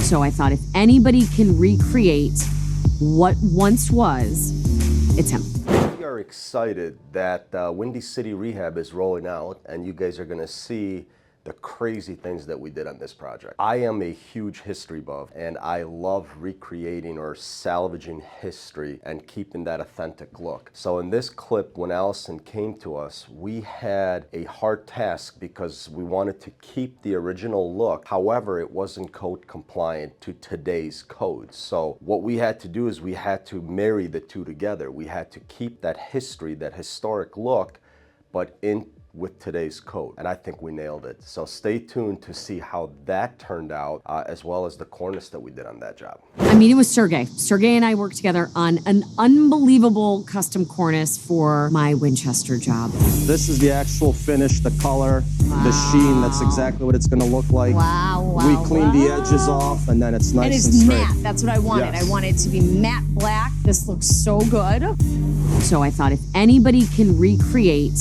So I thought if anybody can recreate what once was, it's him. We are excited that Windy City Rehab is rolling out, and you guys are going to see the crazy things that we did on this project. I am a huge history buff, and I love recreating or salvaging history and keeping that authentic look. So in this clip, when Allison came to us, we had a hard task because we wanted to keep the original look. However, it wasn't code compliant to today's codes. So what we had to do is we had to marry the two together. We had to keep that history, that historic look, but in with today's code, and I think we nailed it. So stay tuned to see how that turned out, as well as the cornice that we did on that job. I mean, it was Sergey. Sergey and I worked together on an unbelievable custom cornice for my Winchester job. This is the actual finish, the color, the sheen. That's exactly what it's going to look like. Wow. We cleaned the edges off, and then it's nice and and it's straight. matte. That's what I wanted. Yes. I want it to be matte black. This looks so good. So I thought if anybody can recreate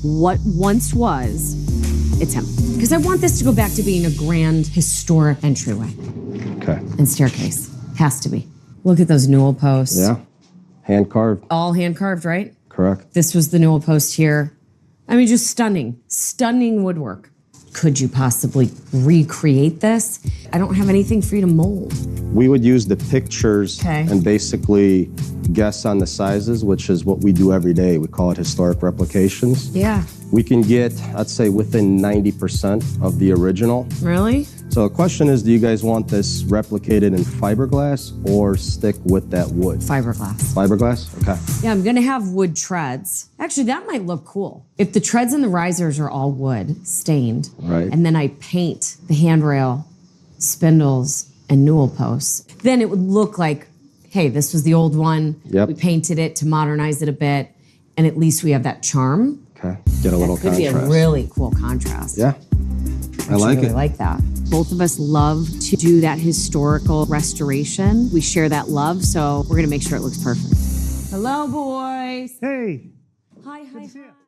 what once was, it's him. Because I want this to go back to being a grand historic entryway. Okay. And staircase. Has to be. Look at those newel posts. Yeah. Hand carved. All hand carved, right? Correct. This was the newel post here. I mean, just stunning. Stunning woodwork. Could you possibly recreate this? I don't have anything for you to mold. We would use the pictures Okay. and basically guess on the sizes, which is what we do every day. We call it historic replications. Yeah. We can get, I'd say, within 90% of the original. Really? So the question is, do you guys want this replicated in fiberglass or stick with that wood? Fiberglass. Fiberglass? Okay. Yeah, I'm gonna have wood treads. Actually, that might look cool. If the treads and the risers are all wood, stained, Right. and then I paint the handrail, spindles, and newel posts, then it would look like, hey, this was the old one. Yep. We painted it to modernize it a bit, and at least we have that charm. Okay. Get a little Could be a contrast. really cool contrast. Yeah. I like really it. like that. Both of us love to do that historical restoration. We share that love, so we're gonna make sure it looks perfect. Hello, boys. Hey. Hi, hi, hi.